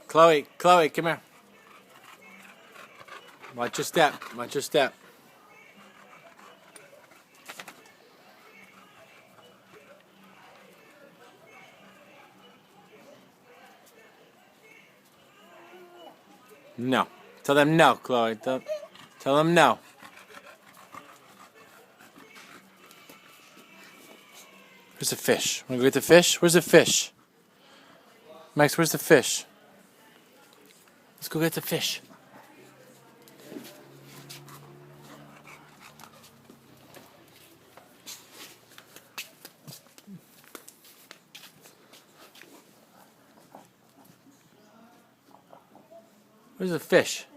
Chloe, Chloe, come here. Watch your step. Watch your step. No. Tell them no, Chloe. Tell them no. Where's the fish? Wanna go get the fish? Where's the fish? Max, where's the fish? Let's go get the fish. Where's the fish?